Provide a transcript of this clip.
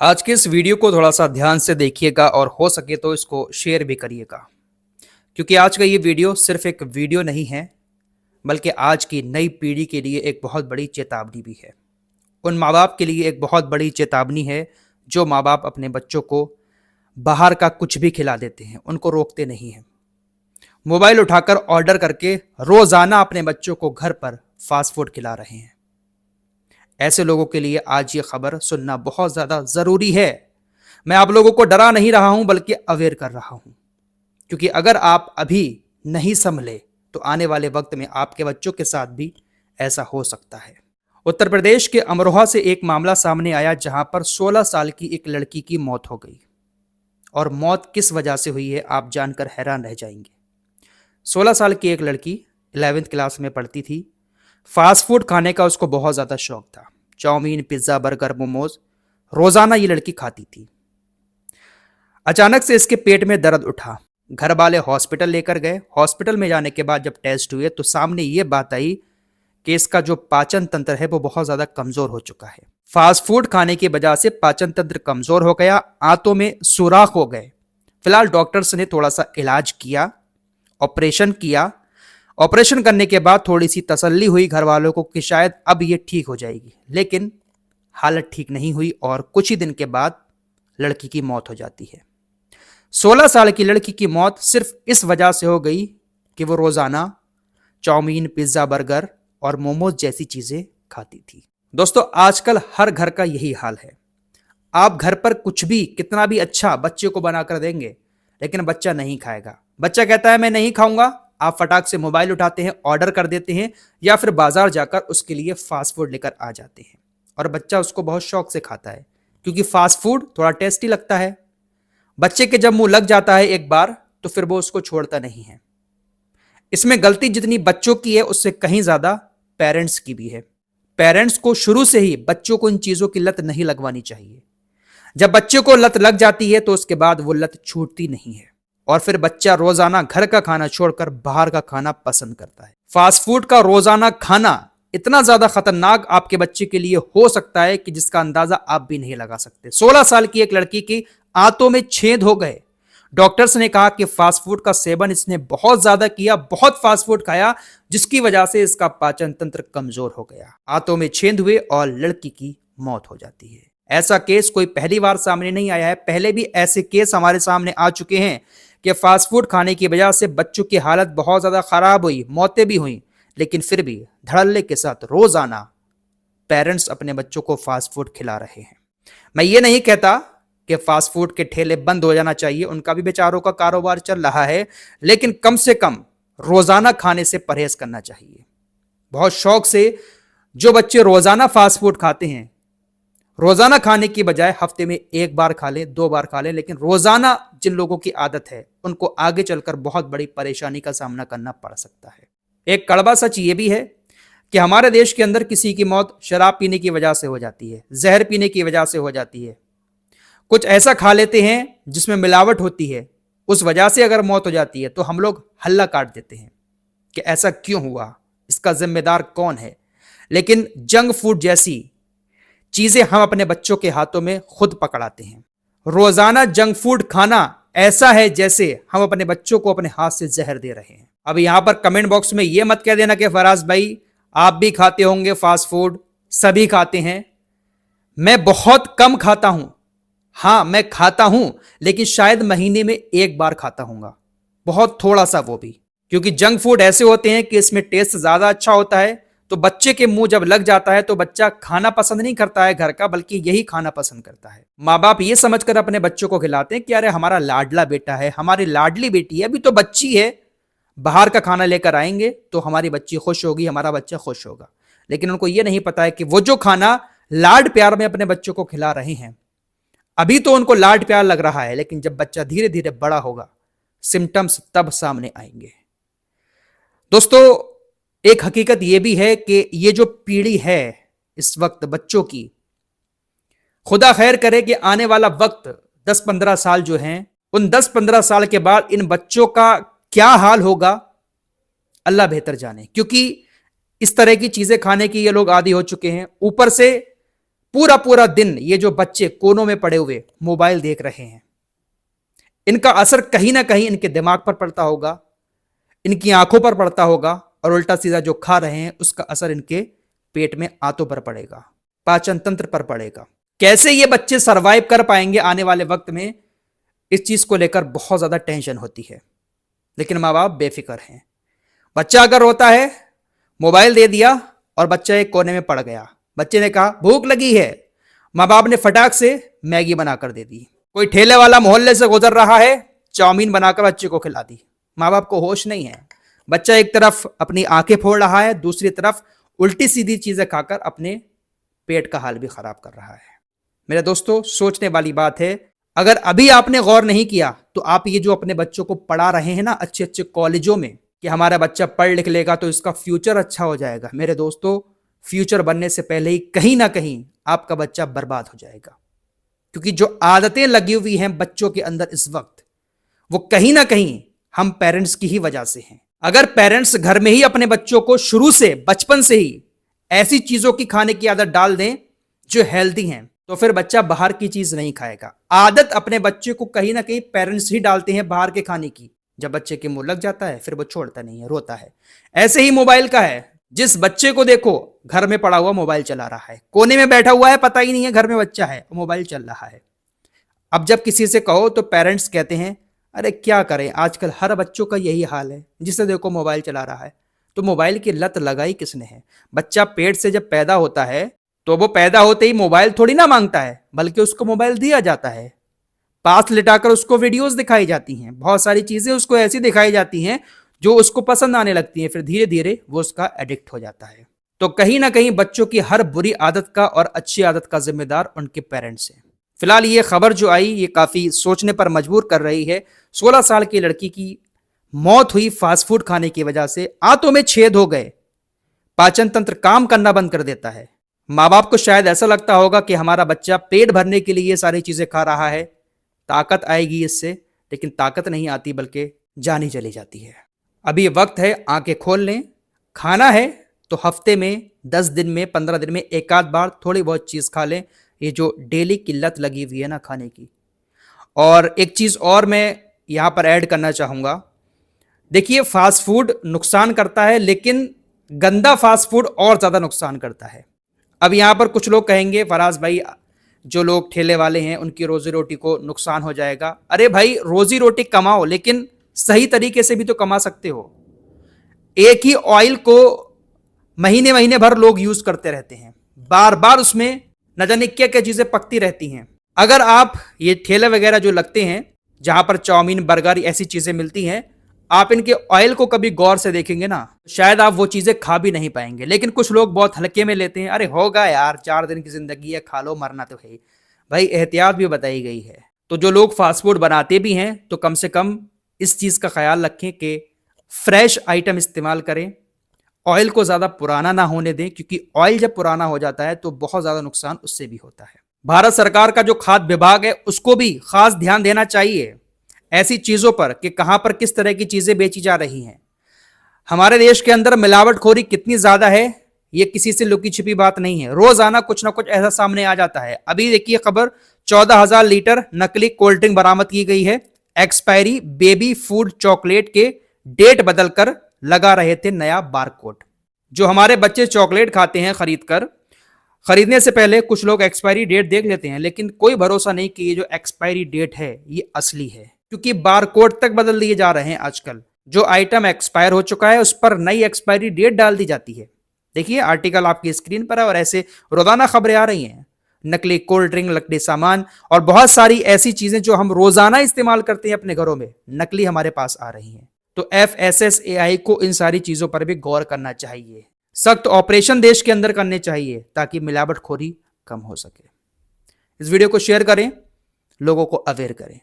आज के इस वीडियो को थोड़ा सा ध्यान से देखिएगा और हो सके तो इसको शेयर भी करिएगा, क्योंकि आज का ये वीडियो सिर्फ एक वीडियो नहीं है, बल्कि आज की नई पीढ़ी के लिए एक बहुत बड़ी चेतावनी भी है। उन माँ बाप के लिए एक बहुत बड़ी चेतावनी है जो माँ बाप अपने बच्चों को बाहर का कुछ भी खिला देते हैं, उनको रोकते नहीं हैं। मोबाइल उठाकर ऑर्डर करके रोजाना अपने बच्चों को घर पर फास्ट फूड खिला रहे हैं। ऐसे लोगों के लिए आज ये खबर सुनना बहुत ज़्यादा ज़रूरी है। मैं आप लोगों को डरा नहीं रहा हूं, बल्कि अवेयर कर रहा हूं, क्योंकि अगर आप अभी नहीं संभले तो आने वाले वक्त में आपके बच्चों के साथ भी ऐसा हो सकता है। उत्तर प्रदेश के अमरोहा से एक मामला सामने आया जहां पर 16 साल की एक लड़की की मौत हो गई। और मौत किस वजह से हुई है आप जानकर हैरान रह जाएंगे। 16 साल की एक लड़की 11वीं क्लास में पढ़ती थी। फास्ट फूड खाने का उसको बहुत ज़्यादा शौक था। चाउमीन, पिज्ज़ा, बर्गर, मोमोज रोज़ाना ये लड़की खाती थी। अचानक से इसके पेट में दर्द उठा। घर वाले हॉस्पिटल लेकर गए। हॉस्पिटल में जाने के बाद जब टेस्ट हुए तो सामने ये बात आई कि इसका जो पाचन तंत्र है वो बहुत ज़्यादा कमज़ोर हो चुका है। फास्ट फूड खाने की वजह से पाचन तंत्र कमज़ोर हो गया, आंतों में सुराख हो गए। फिलहाल डॉक्टर्स ने थोड़ा सा इलाज किया, ऑपरेशन किया। ऑपरेशन करने के बाद थोड़ी सी तसल्ली हुई घर वालों को कि शायद अब ये ठीक हो जाएगी, लेकिन हालत ठीक नहीं हुई और कुछ ही दिन के बाद लड़की की मौत हो जाती है। 16 साल की लड़की की मौत सिर्फ इस वजह से हो गई कि वो रोजाना चाउमीन, पिज्ज़ा, बर्गर और मोमोज जैसी चीज़ें खाती थी। दोस्तों, आजकल हर घर का यही हाल है। आप घर पर कुछ भी कितना भी अच्छा बच्चे को बनाकर देंगे, लेकिन बच्चा नहीं खाएगा। बच्चा कहता है मैं नहीं खाऊंगा। आप फटाक से मोबाइल उठाते हैं, ऑर्डर कर देते हैं या फिर बाजार जाकर उसके लिए फास्ट फूड लेकर आ जाते हैं और बच्चा उसको बहुत शौक से खाता है, क्योंकि फास्ट फूड थोड़ा टेस्टी लगता है। बच्चे के जब मुंह लग जाता है एक बार तो फिर वो उसको छोड़ता नहीं है। इसमें गलती जितनी बच्चों की है उससे कहीं ज्यादा पेरेंट्स की भी है। पेरेंट्स को शुरू से ही बच्चों को इन चीजों की लत नहीं लगवानी चाहिए। जब बच्चे को लत लग जाती है तो उसके बाद वो लत छूटती नहीं है और फिर बच्चा रोजाना घर का खाना छोड़कर बाहर का खाना पसंद करता है। फास्ट फूड का रोजाना खाना इतना ज्यादा खतरनाक आपके बच्चे के लिए हो सकता है कि जिसका अंदाजा आप भी नहीं लगा सकते। 16 साल की एक लड़की की आंतों में छेद हो गए। डॉक्टर्स ने कहा कि फास्ट फूड का सेवन इसने बहुत ज्यादा किया, बहुत फास्ट फूड खाया, जिसकी वजह से इसका पाचन तंत्र कमजोर हो गया, आंतों में छेद हुए और लड़की की मौत हो जाती है। ऐसा केस कोई पहली बार सामने नहीं आया है, पहले भी ऐसे केस हमारे सामने आ चुके हैं कि फास्ट फूड खाने की वजह से बच्चों की हालत बहुत ज़्यादा ख़राब हुई, मौतें भी हुई, लेकिन फिर भी धड़ल्ले के साथ रोज़ाना पेरेंट्स अपने बच्चों को फास्ट फूड खिला रहे हैं। मैं ये नहीं कहता कि फास्ट फूड के ठेले बंद हो जाना चाहिए, उनका भी बेचारों का कारोबार चल रहा है, लेकिन कम से कम रोज़ाना खाने से परहेज करना चाहिए। बहुत शौक से जो बच्चे रोज़ाना फास्ट फूड खाते हैं, रोजाना खाने की बजाय हफ्ते में एक बार खा लें, 2 बार खा लें, लेकिन रोजाना जिन लोगों की आदत है उनको आगे चलकर बहुत बड़ी परेशानी का सामना करना पड़ सकता है। एक कड़वा सच ये भी है कि हमारे देश के अंदर किसी की मौत शराब पीने की वजह से हो जाती है, जहर पीने की वजह से हो जाती है, कुछ ऐसा खा लेते हैं जिसमें मिलावट होती है, उस वजह से अगर मौत हो जाती है तो हम लोग हल्ला काट देते हैं कि ऐसा क्यों हुआ, इसका जिम्मेदार कौन है। लेकिन जंक फूड जैसी चीजें हम अपने बच्चों के हाथों में खुद पकड़ाते हैं। रोजाना जंक फूड खाना ऐसा है जैसे हम अपने बच्चों को अपने हाथ से जहर दे रहे हैं। अब यहां पर कमेंट बॉक्स में यह मत कह देना कि फराज भाई आप भी खाते होंगे फास्ट फूड, सभी खाते हैं। मैं बहुत कम खाता हूं। हां, मैं खाता हूं, लेकिन शायद महीने में एक बार खाता हूंगा, बहुत थोड़ा सा, वो भी क्योंकि जंक फूड ऐसे होते हैं कि इसमें टेस्ट ज्यादा अच्छा होता है, तो बच्चे के मुंह जब लग जाता है तो बच्चा खाना पसंद नहीं करता है घर का, बल्कि यही खाना पसंद करता है। माँ बाप ये समझकर अपने बच्चों को खिलाते हैं कि अरे हमारा लाडला बेटा है, हमारी लाडली बेटी है, अभी तो बच्ची है, बाहर का खाना लेकर आएंगे तो हमारी बच्ची खुश होगी, हमारा बच्चा खुश होगा। लेकिन उनको ये नहीं पता है कि वो जो खाना लाड प्यार में अपने बच्चों को खिला रहे हैं, अभी तो उनको लाड प्यार लग रहा है, लेकिन जब बच्चा धीरे धीरे बड़ा होगा सिम्टम्स तब सामने आएंगे। दोस्तों, एक हकीकत यह भी है कि ये जो पीढ़ी है इस वक्त बच्चों की, खुदा खैर करे कि आने वाला वक्त 10-15 साल जो हैं, उन 10-15 साल के बाद इन बच्चों का क्या हाल होगा अल्लाह बेहतर जाने, क्योंकि इस तरह की चीजें खाने की ये लोग आदी हो चुके हैं। ऊपर से पूरा पूरा दिन ये जो बच्चे कोनों में पड़े हुए मोबाइल देख रहे हैं, इनका असर कहीं ना कहीं इनके दिमाग पर पड़ता होगा, इनकी आंखों पर पड़ता होगा, और उल्टा सीधा जो खा रहे हैं उसका असर इनके पेट में आंतों पर पड़ेगा, पाचन तंत्र पर पड़ेगा। कैसे ये बच्चे सरवाइव कर पाएंगे आने वाले वक्त में, इस चीज को लेकर बहुत ज्यादा टेंशन होती है। लेकिन माँ बाप बेफिक्र हैं। बच्चा अगर रोता है, मोबाइल दे दिया और बच्चा एक कोने में पड़ गया, बच्चे ने कहा भूख लगी है, माँ बाप ने फटाक से मैगी बनाकर दे दी। कोई ठेले वाला मोहल्ले से गुजर रहा है, चाउमीन बनाकर बच्चे को खिला दी। माँ बाप को होश नहीं है। बच्चा एक तरफ अपनी आंखें फोड़ रहा है, दूसरी तरफ उल्टी सीधी चीजें खाकर अपने पेट का हाल भी खराब कर रहा है। मेरे दोस्तों, सोचने वाली बात है। अगर अभी आपने गौर नहीं किया तो आप ये जो अपने बच्चों को पढ़ा रहे हैं ना अच्छे अच्छे कॉलेजों में कि हमारा बच्चा पढ़ लिख लेगा तो इसका फ्यूचर अच्छा हो जाएगा, मेरे दोस्तों, फ्यूचर बनने से पहले ही कहीं ना कहीं आपका बच्चा बर्बाद हो जाएगा। क्योंकि जो आदतें लगी हुई हैं बच्चों के अंदर इस वक्त, वो कहीं ना कहीं हम पेरेंट्स की ही वजह से हैं। अगर पेरेंट्स घर में ही अपने बच्चों को शुरू से, बचपन से ही ऐसी चीजों की खाने की आदत डाल दें जो हेल्दी हैं, तो फिर बच्चा बाहर की चीज नहीं खाएगा। आदत अपने बच्चे को कहीं ना कहीं पेरेंट्स ही डालते हैं बाहर के खाने की। जब बच्चे के मुंह लग जाता है फिर वो छोड़ता नहीं है, रोता है। ऐसे ही मोबाइल का है। जिस बच्चे को देखो घर में पड़ा हुआ मोबाइल चला रहा है, कोने में बैठा हुआ है, पता ही नहीं है घर में बच्चा है, मोबाइल चल रहा है। अब जब किसी से कहो तो पेरेंट्स कहते हैं अरे क्या करें, आजकल हर बच्चों का यही हाल है, जिसे देखो मोबाइल चला रहा है। तो मोबाइल की लत लगाई किसने है? बच्चा पेट से जब पैदा होता है तो वो पैदा होते ही मोबाइल थोड़ी ना मांगता है, बल्कि उसको मोबाइल दिया जाता है। पास लिटाकर उसको वीडियोस दिखाई जाती हैं, बहुत सारी चीजें उसको ऐसी दिखाई जाती हैं जो उसको पसंद आने लगती हैं। फिर धीरे धीरे वो उसका एडिक्ट हो जाता है। तो कहीं ना कहीं बच्चों की हर बुरी आदत का और अच्छी आदत का जिम्मेदार उनके पेरेंट्स हैं। फिलहाल ये खबर जो आई ये काफी सोचने पर मजबूर कर रही है। 16 साल की लड़की की मौत हुई फास्ट फूड खाने की वजह से। आंतों में छेद हो गए, पाचन तंत्र काम करना बंद कर देता है। माँ बाप को शायद ऐसा लगता होगा कि हमारा बच्चा पेट भरने के लिए ये सारी चीजें खा रहा है, ताकत आएगी इससे, लेकिन ताकत नहीं आती बल्कि जान ही चली जाती है। अभी वक्त है आंखें खोल लें। खाना है तो हफ्ते में 10 दिन में 15 दिन में एक आध बार थोड़ी बहुत चीज खा लें। ये जो डेली की लत लगी हुई है ना खाने की। और एक चीज और मैं यहां पर ऐड करना चाहूंगा। देखिए, फास्ट फूड नुकसान करता है, लेकिन गंदा फास्ट फूड और ज्यादा नुकसान करता है। अब यहां पर कुछ लोग कहेंगे फराज भाई, जो लोग ठेले वाले हैं उनकी रोजी रोटी को नुकसान हो जाएगा। अरे भाई, रोजी रोटी कमाओ, लेकिन सही तरीके से भी तो कमा सकते हो। एक ही ऑयल को महीने महीने भर लोग यूज करते रहते हैं, बार बार उसमें न जाने क्या क्या चीजें पकती रहती हैं। अगर आप ये ठेले वगैरह जो लगते हैं जहां पर चाउमीन, बर्गर, ऐसी चीजें मिलती हैं, आप इनके ऑयल को कभी गौर से देखेंगे ना, शायद आप वो चीजें खा भी नहीं पाएंगे। लेकिन कुछ लोग बहुत हल्के में लेते हैं, अरे होगा यार, 4 दिन की जिंदगी है, खा लो, मरना तो है। भाई, एहतियात भी बताई गई है। तो जो लोग फास्ट फूड बनाते भी हैं तो कम से कम इस चीज का ख्याल रखें कि फ्रेश आइटम इस्तेमाल करें, ऑयल को ज्यादा पुराना ना होने दें, क्योंकि ऑयल जब पुराना हो जाता है तो बहुत ज्यादा नुकसान उससे भी होता है। भारत सरकार का जो खाद्य विभाग है उसको भी खास ध्यान देना चाहिए ऐसी चीजों पर कि कहां पर किस तरह की चीजें बेची जा रही हैं। हमारे देश के अंदर मिलावटखोरी कितनी ज्यादा है, ये किसी से लुकी छिपी बात नहीं है। रोजाना कुछ ना कुछ ऐसा सामने आ जाता है। अभी देखिए खबर, 14,000 लीटर नकली कोल्ड ड्रिंक बरामद की गई है। एक्सपायरी बेबी फूड चॉकलेट के डेट बदलकर लगा रहे थे नया बारकोड। जो हमारे बच्चे चॉकलेट खाते हैं खरीदने से पहले कुछ लोग एक्सपायरी डेट देख लेते हैं, लेकिन कोई भरोसा नहीं कि ये जो एक्सपायरी डेट है ये असली है, क्योंकि बारकोड तक बदल दिए जा रहे हैं आजकल। जो आइटम एक्सपायर हो चुका है उस पर नई एक्सपायरी डेट डाल दी जाती है। देखिए, आर्टिकल आपकी स्क्रीन पर है और ऐसे रोजाना खबरें आ रही हैं। नकली कोल्ड ड्रिंक, नकली सामान और बहुत सारी ऐसी चीजें जो हम रोजाना इस्तेमाल करते हैं अपने घरों में, नकली हमारे पास आ रही हैं। तो FSSAI को इन सारी चीजों पर भी गौर करना चाहिए। सख्त ऑपरेशन देश के अंदर करने चाहिए ताकि मिलावटखोरी कम हो सके। इस वीडियो को शेयर करें, लोगों को अवेयर करें।